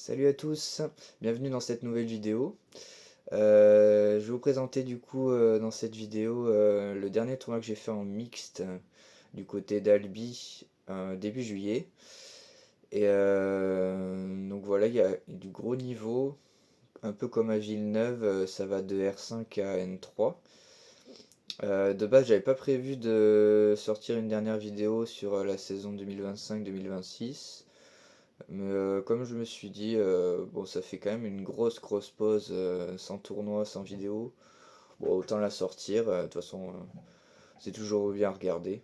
Salut à tous, bienvenue dans cette nouvelle vidéo. Je vais vous présenter du coup dans cette vidéo le dernier tournoi que j'ai fait en mixte du côté d'Albi début juillet. Et donc voilà, il y a du gros niveau, un peu comme à Villeneuve, ça va de R5 à N3. De base, j'avais pas prévu de sortir une dernière vidéo sur la saison 2025-2026. Mais comme je me suis dit, bon, ça fait quand même une grosse pause sans tournoi, sans vidéo. Bon, autant la sortir. De toute façon, c'est toujours bien à regarder.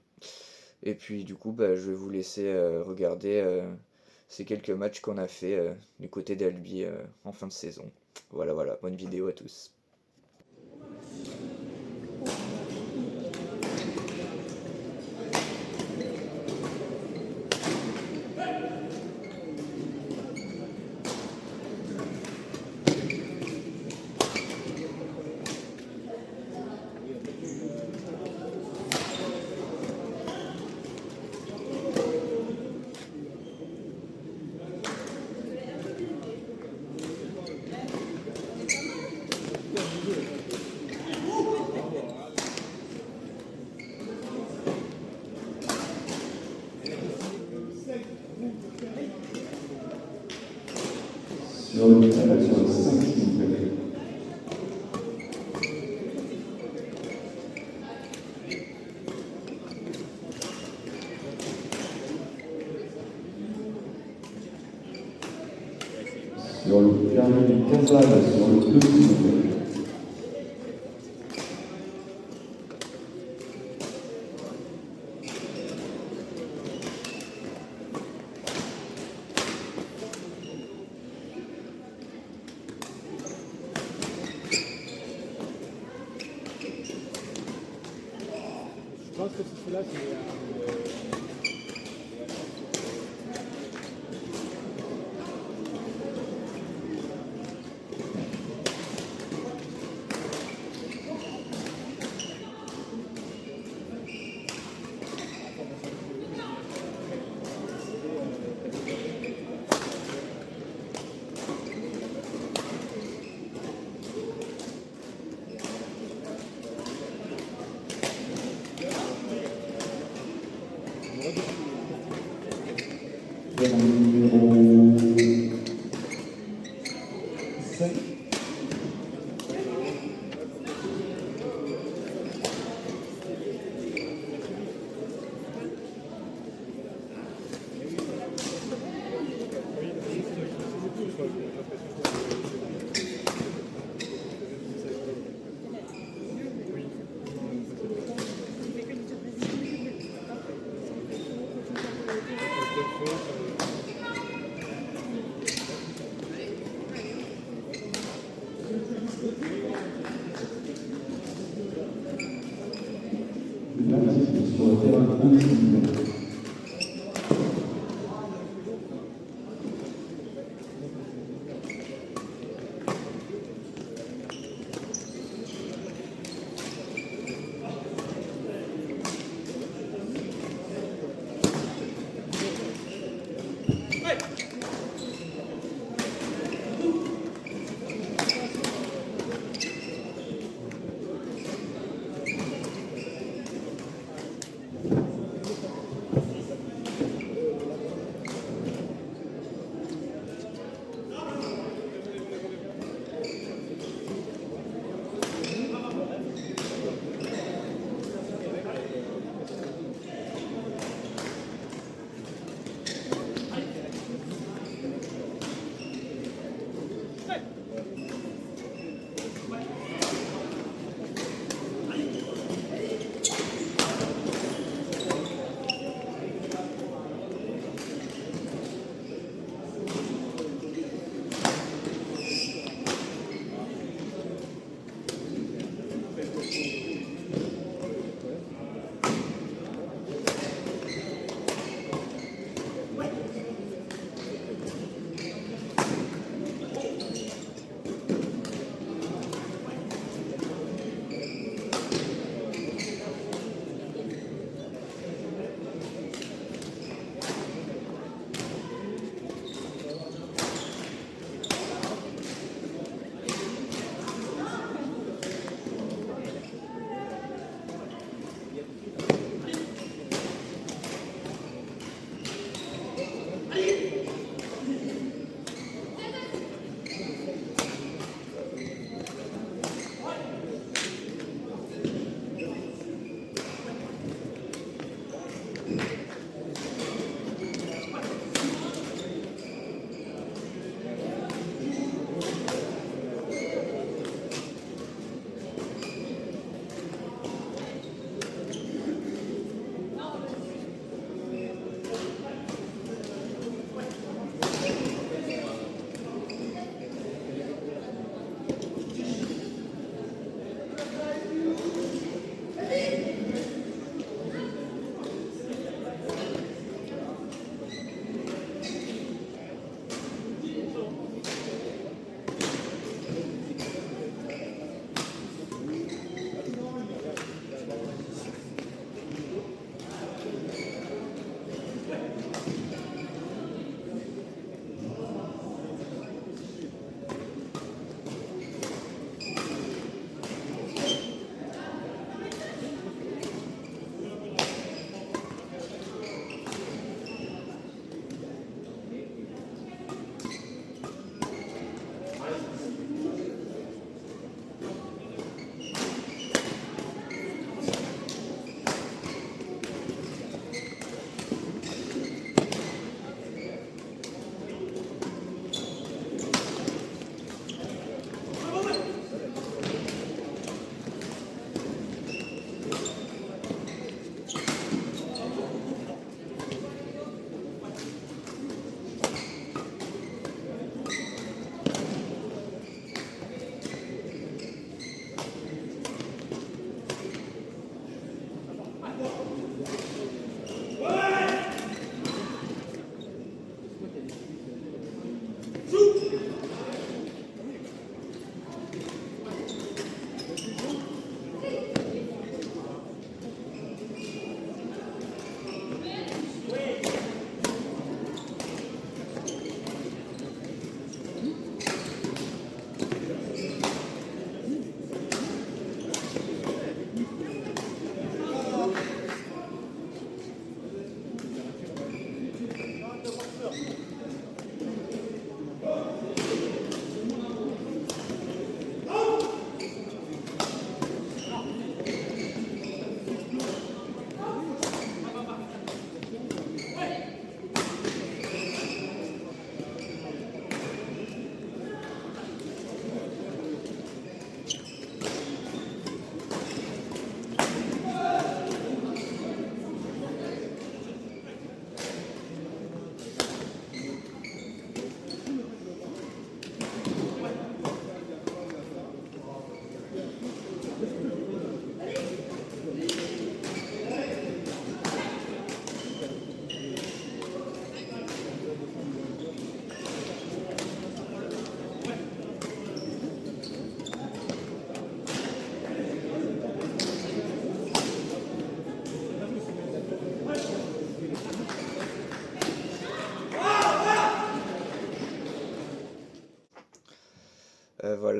Et puis, du coup, bah, je vais vous laisser regarder ces quelques matchs qu'on a fait du côté d'Albi en fin de saison. Voilà, voilà. Bonne vidéo à tous. Sur le 5, s'il vous plaît. Sur le dernier Casal, sur le 2, s'il vous plaît. Je pense que c'est celui-là qui est. Numéro 5. Sur le terrain 1, s'il vous plaît.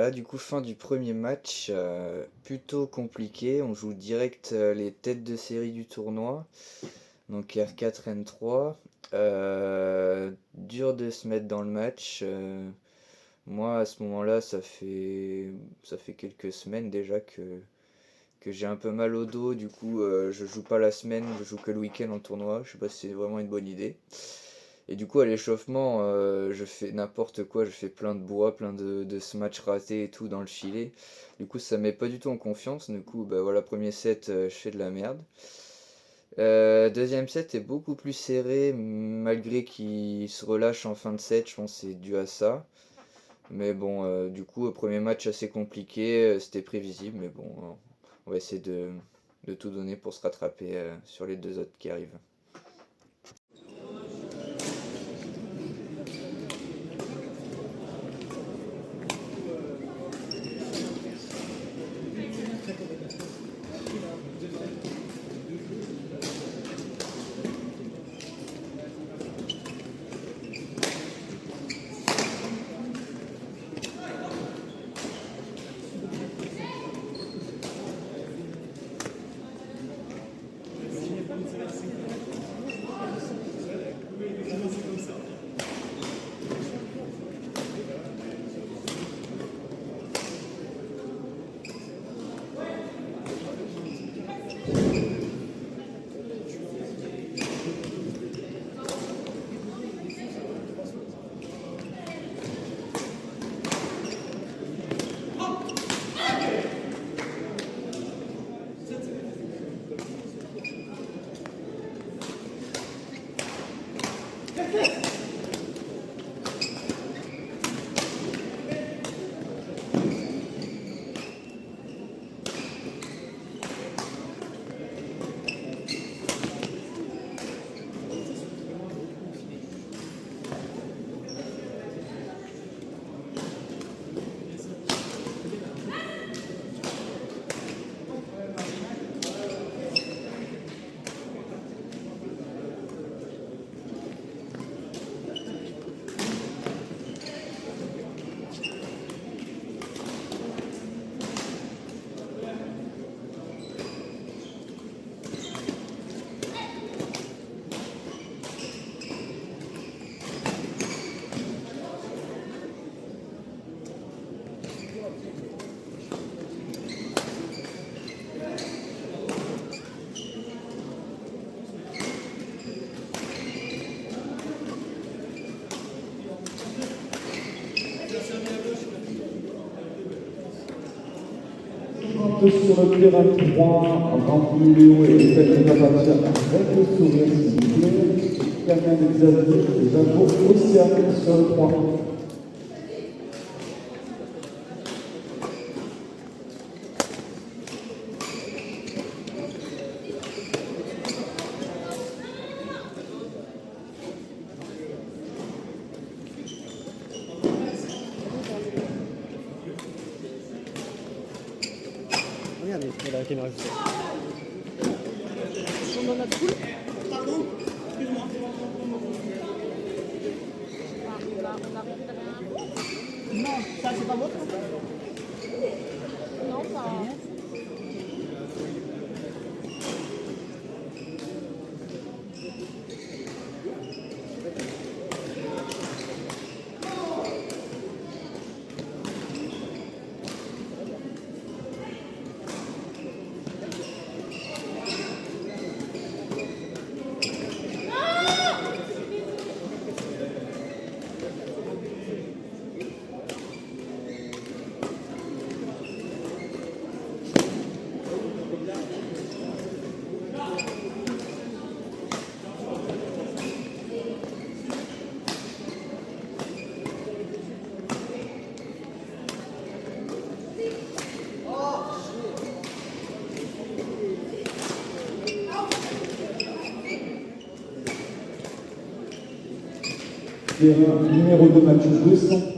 Voilà, du coup, fin du premier match, plutôt compliqué. On joue direct les têtes de série du tournoi, donc R4, N3. Dur de se mettre dans le match. Moi, à ce moment-là, ça fait quelques semaines déjà que j'ai un peu mal au dos. Du coup, je joue pas la semaine, je joue que le week-end en tournoi. Je sais pas si c'est vraiment une bonne idée. Et du coup, à l'échauffement, je fais n'importe quoi, je fais plein de bois, plein de smash ratés et tout dans le filet. Du coup, ça met pas du tout en confiance. Du coup, bah voilà, premier set, je fais de la merde. Deuxième set est beaucoup plus serré, malgré qu'il se relâche en fin de set, je pense que c'est dû à ça. Mais bon, du coup, premier match assez compliqué, c'était prévisible, mais bon, on va essayer de tout donner pour se rattraper sur les deux autres qui arrivent. Sur le terrain 3, Rampli Léo et Fête Papatia avec le sourire, s'il vous plaît. Camille Xavier et Javo Océane sur le 3. Regardez, il y a la caméra juste là. On en a beaucoup. Pardon? Excuse-moi. On a récupéré un. Non, ça c'est pas votre? Non, pas. Terrain numéro 2, match 200.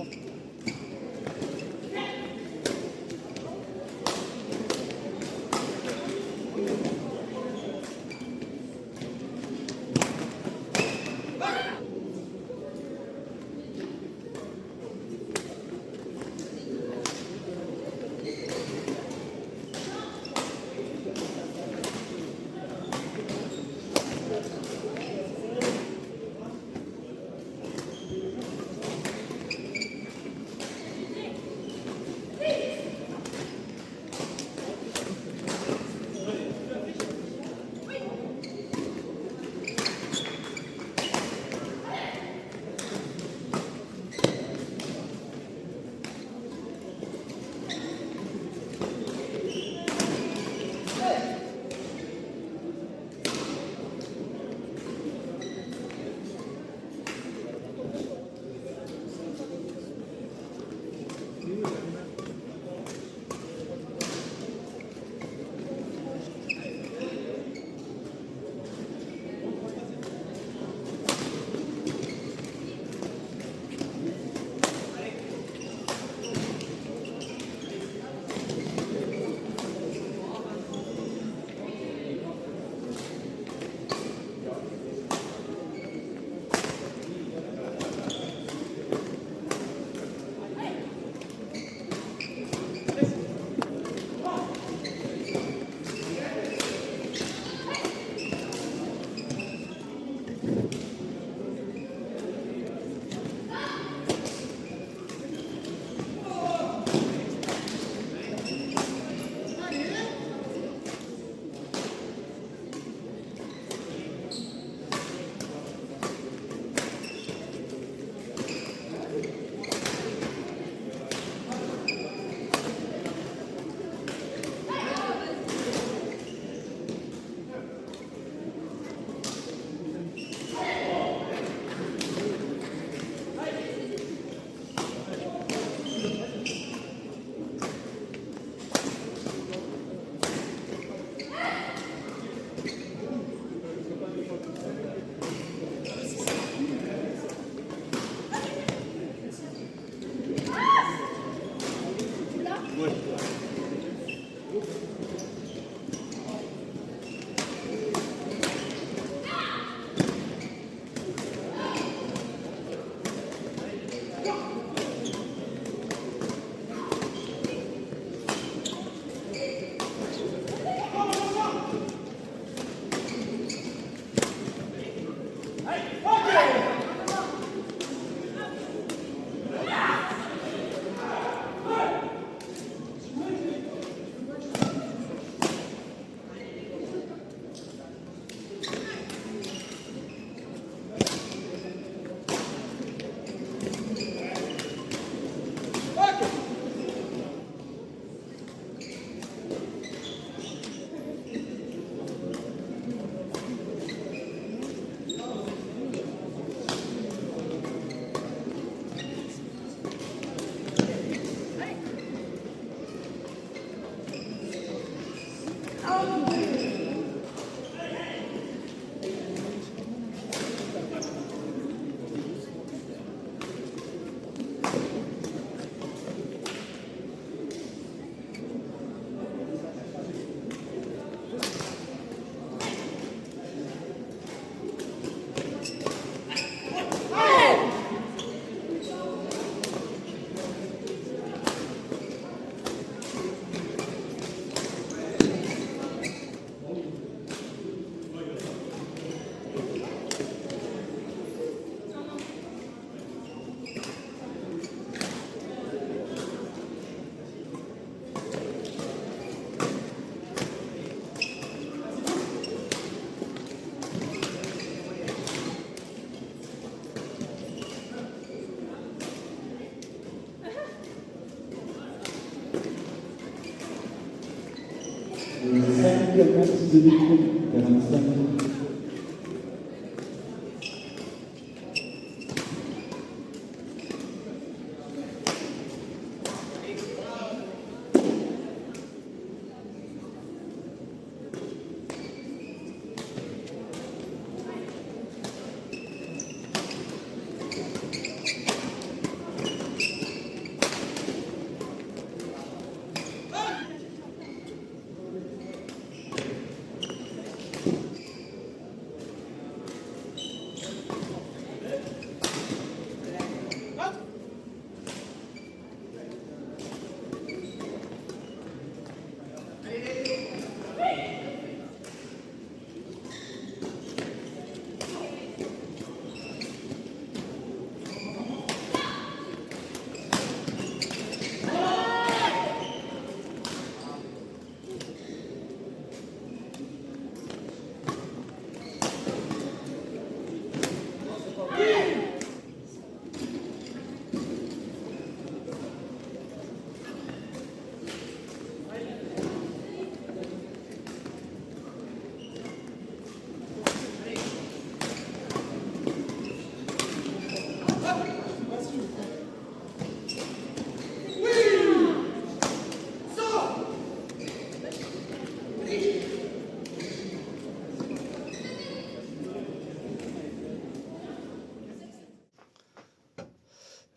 6 de défaut, 45.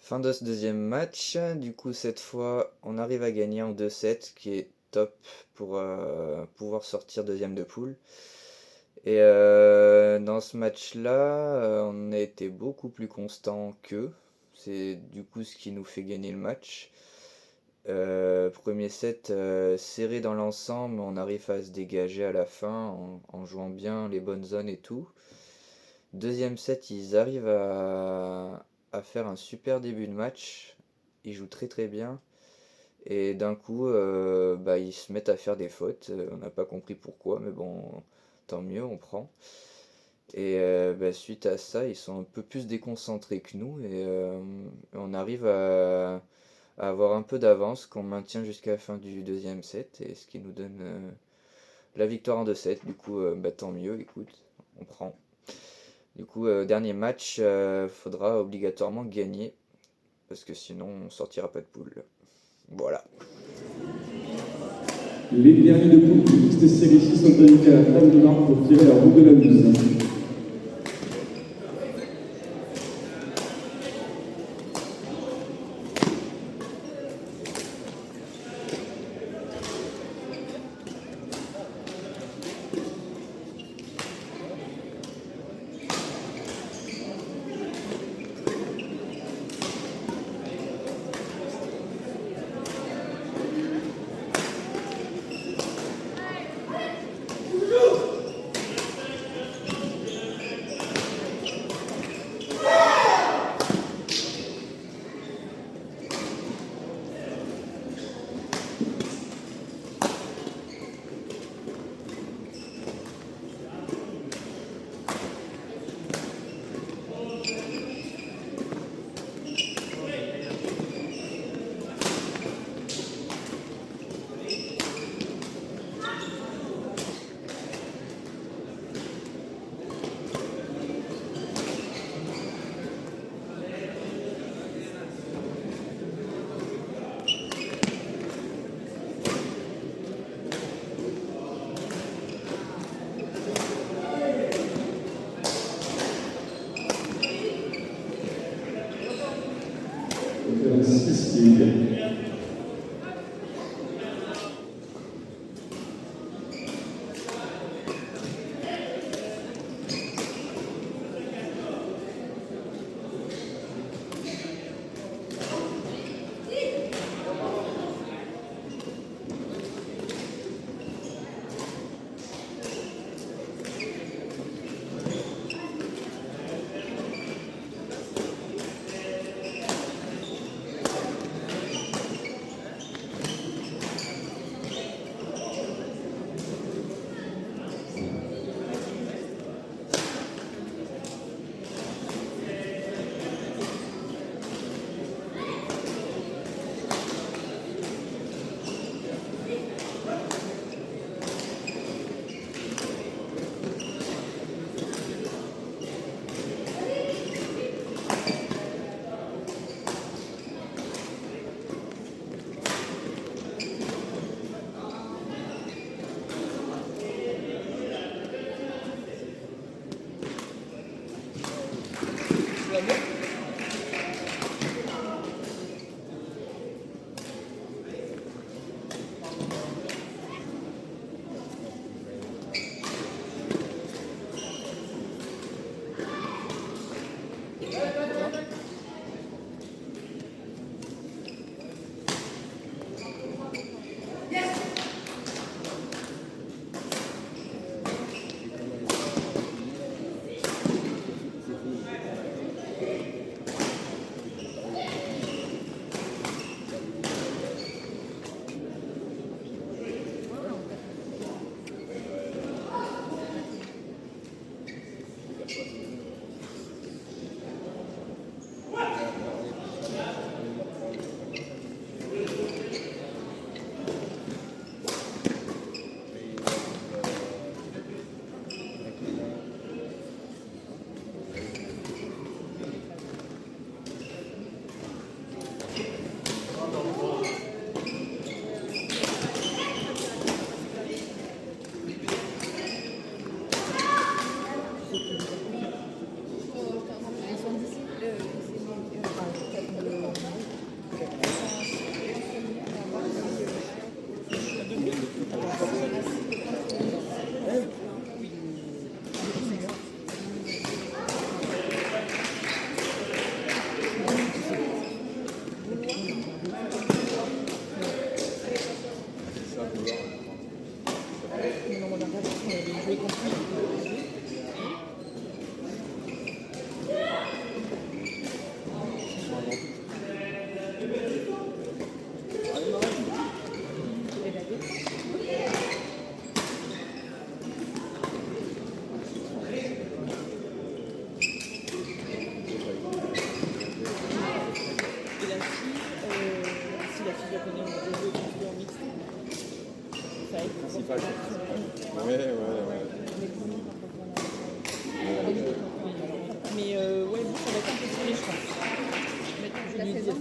Fin de ce deuxième match, du coup cette fois on arrive à gagner en 2-7, ce qui est top pour pouvoir sortir deuxième de poule. Et dans ce match-là, on a été beaucoup plus constant qu'eux, c'est du coup ce qui nous fait gagner le match. Premier set serré dans l'ensemble, on arrive à se dégager à la fin en jouant bien les bonnes zones et tout. Deuxième set, ils arrivent à faire un super début de match, ils jouent très très bien, et d'un coup ils se mettent à faire des fautes, on n'a pas compris pourquoi, mais bon, tant mieux, on prend. Et suite à ça, ils sont un peu plus déconcentrés que nous, et on arrive à avoir un peu d'avance qu'on maintient jusqu'à la fin du deuxième set, et ce qui nous donne la victoire en 2-7, du coup tant mieux, écoute, on prend. Du coup, dernier match, faudra obligatoirement gagner, parce que sinon on sortira pas de poule. Voilà. Les derniers de poule du mixte série 6 sont indiqués à la table de marque pour tirer la roue de la mise.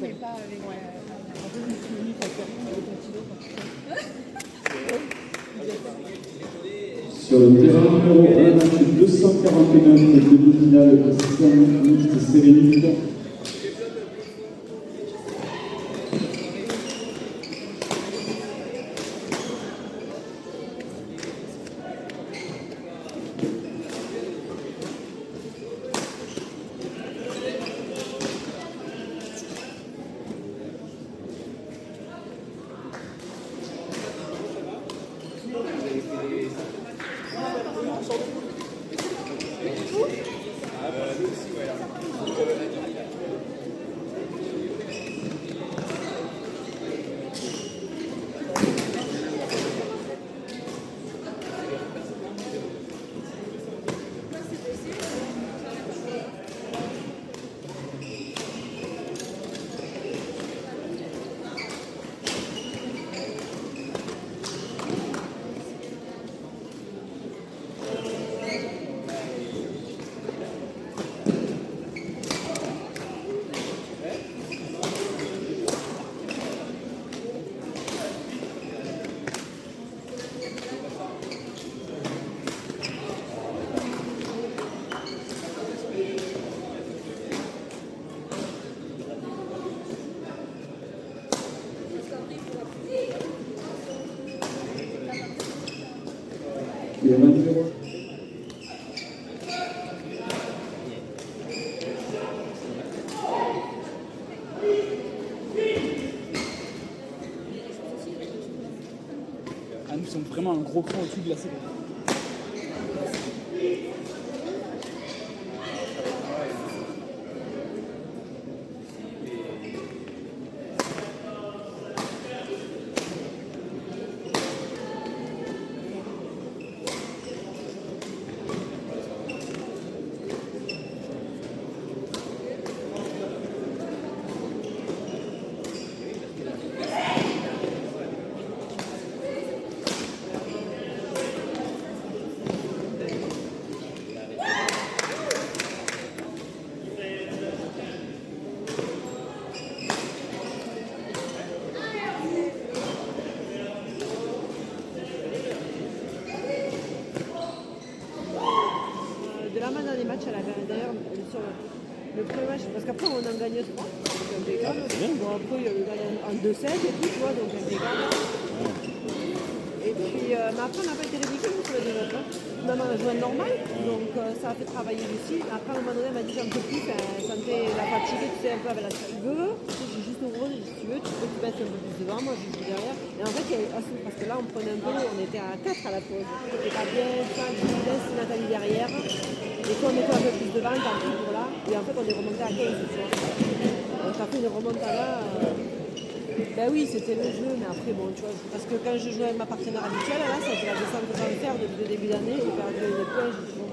mais pas avec. Sur le terrain numéro 1, match 241 de demi-finale mixte série mixte. Et un numéro. Ah, nous sommes vraiment un gros cran au-dessus de la série. De la main dans les matchs, elle a gagné d'ailleurs sur le premier match, parce qu'après on en gagne 3, donc impeccable. Bon, après il gagne en 2-7 et tout, tu vois, donc impeccable. Et puis, mais après on n'a pas été ridicule sur le deuxième match. Non, non, on a joué normal, donc ça a fait travailler Lucie. Après, à un moment donné, elle m'a dit j'en peux plus, ça me fait la fatigue, tu sais, un peu avec la salle. J'ai juste au gros, si tu veux, tu peux te mettre un peu plus devant, moi je suis derrière. Et en fait, parce que là, on prenait un peu, on était à 4 à la pause. C'était pas bien, 5, 10, Nathalie derrière. Et toi, on était un peu plus devant, tant pis pour là. Et en fait, on est remonté à 15, tu vois. Donc, ça fait une remontada. Ben oui, c'était le jeu, mais après, bon, tu vois, parce que quand je jouais avec ma partenaire habituelle, là, c'était la descente sans faire depuis le début d'année, j'ai perdu les points, j'ai dit bon.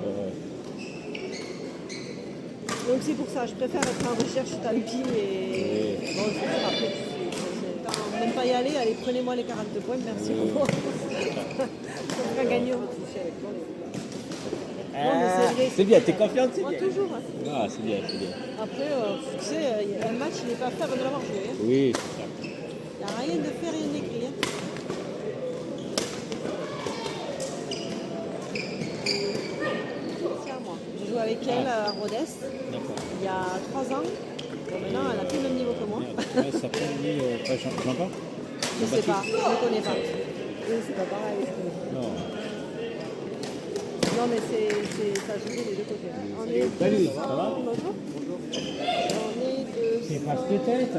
Donc c'est pour ça, je préfère être en recherche tant pis, et bon, c'est sûr, après, même pas y aller, prenez-moi les 42 points, merci beaucoup. Ça me fera gagner en plus avec toi. Non, mais c'est vrai, C'est bien, t'es confiante, c'est moi bien. toujours. Hein. Ah, c'est bien, c'est bien. Après, tu sais, un match, il n'est pas fait avant de l'avoir joué. Hein. Oui, c'est ça. Il n'y a rien de fait, rien d'écrit. Hein. C'est à moi. J'ai joué avec elle à Rodez il y a 3 ans. Bon, maintenant, elle a plus le même niveau que moi. Ouais, ça peut dire, j'entends. Je ne sais pas, je ne connais pas. Oui, c'est pas pareil. Non. Non, mais ça joue des deux côtés. On est Salut, 200... ça va? Bonjour. On est 200... C'est pas peut-être.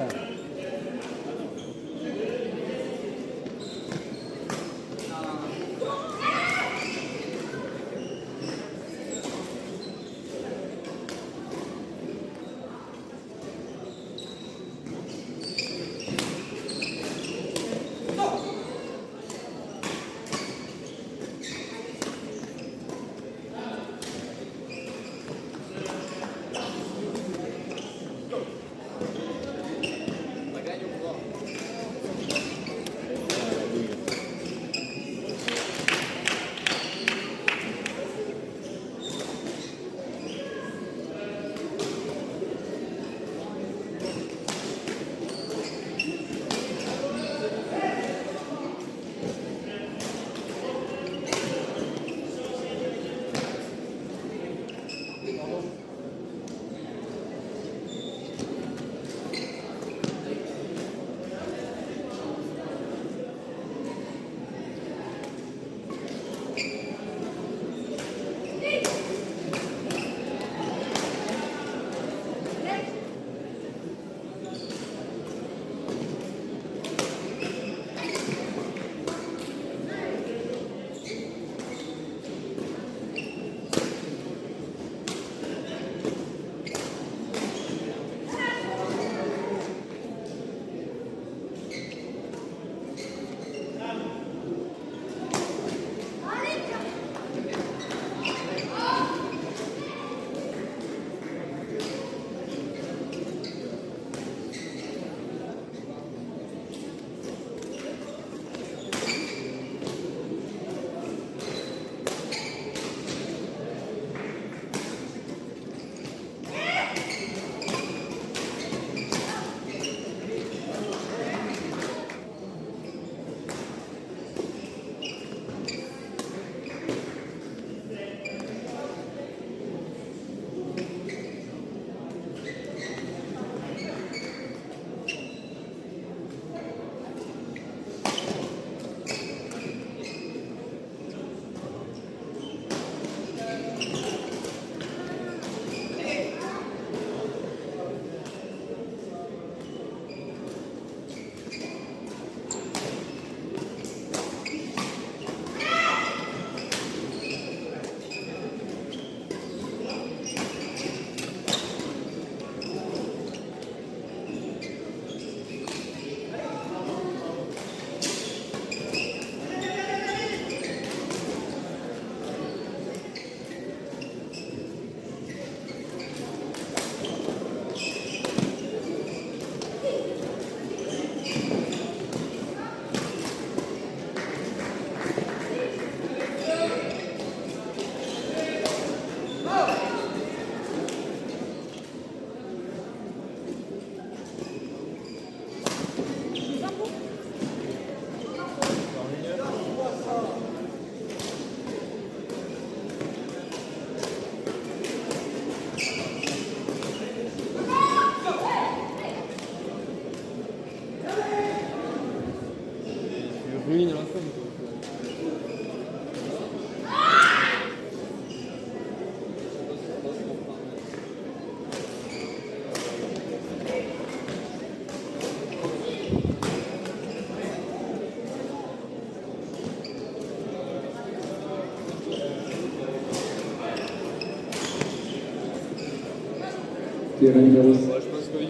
Terrain numéro 6. Ouais, je pense que oui.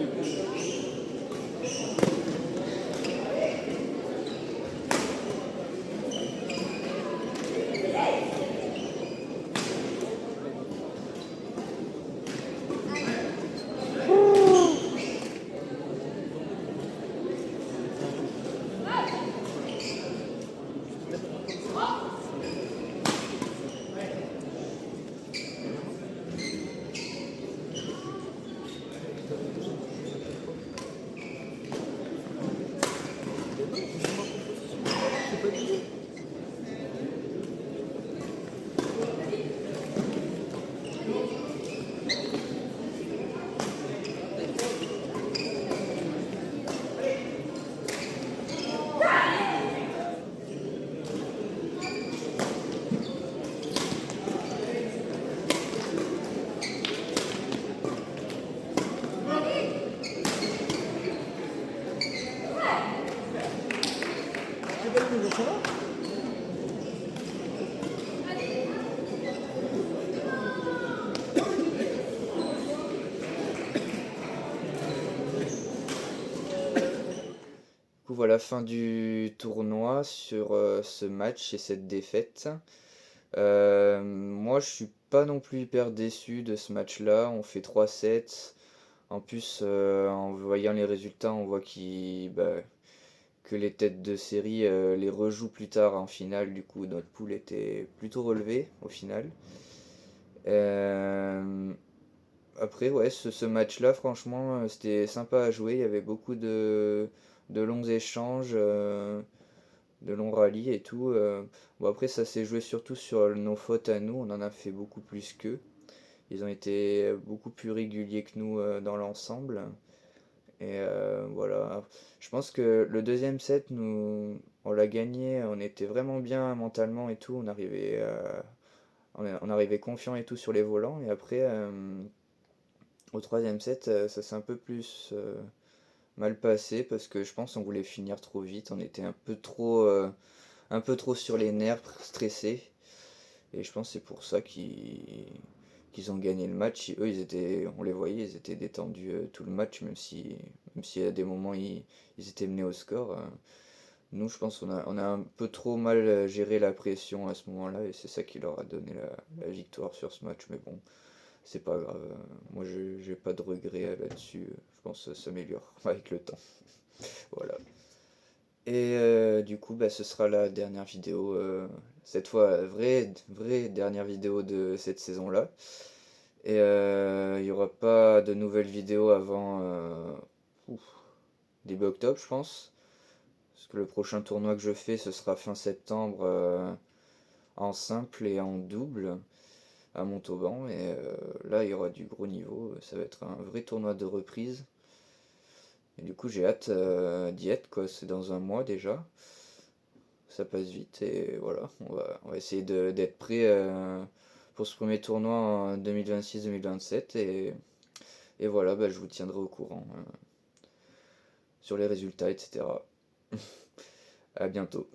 Du coup, voilà, fin du tournoi sur ce match et cette défaite. Moi, je suis pas non plus hyper déçu de ce match-là. On fait 3-7. En plus, en voyant les résultats, on voit que les têtes de série les rejouent plus tard en finale. Du coup, notre poule était plutôt relevée au final. Euh, Après, ouais, ce match-là, franchement, c'était sympa à jouer. Il y avait beaucoup de longs échanges, de longs rallyes et tout. Bon, après, ça s'est joué surtout sur nos fautes à nous. On en a fait beaucoup plus qu'eux. Ils ont été beaucoup plus réguliers que nous dans l'ensemble. Et voilà. Je pense que le deuxième set, on l'a gagné. On était vraiment bien mentalement et tout. On arrivait confiant et tout sur les volants. Et après, au troisième set, ça s'est un peu plus mal passé parce que je pense qu'on voulait finir trop vite. On était un peu trop sur les nerfs, stressés. Et je pense que c'est pour ça qu'ils ont gagné le match. Eux, on les voyait, ils étaient détendus tout le match, même si à des moments ils étaient menés au score. Nous, je pense on a un peu trop mal géré la pression à ce moment-là et c'est ça qui leur a donné la victoire sur ce match. Mais bon, c'est pas grave. Moi, j'ai pas de regrets là-dessus. Je pense que ça s'améliore avec le temps. Voilà. Et du coup, bah, ce sera la dernière vidéo. Cette fois, vraie dernière vidéo de cette saison-là. Et il n'y aura pas de nouvelles vidéos avant ouf, début octobre, je pense. Parce que le prochain tournoi que je fais, ce sera fin septembre en simple et en double à Montauban. Et là, il y aura du gros niveau. Ça va être un vrai tournoi de reprise. Et du coup, j'ai hâte d'y être, quoi. C'est dans un mois déjà. Ça passe vite et voilà. On va essayer d'être prêt pour ce premier tournoi en 2026-2027. Et voilà, bah, je vous tiendrai au courant sur les résultats, etc. À bientôt.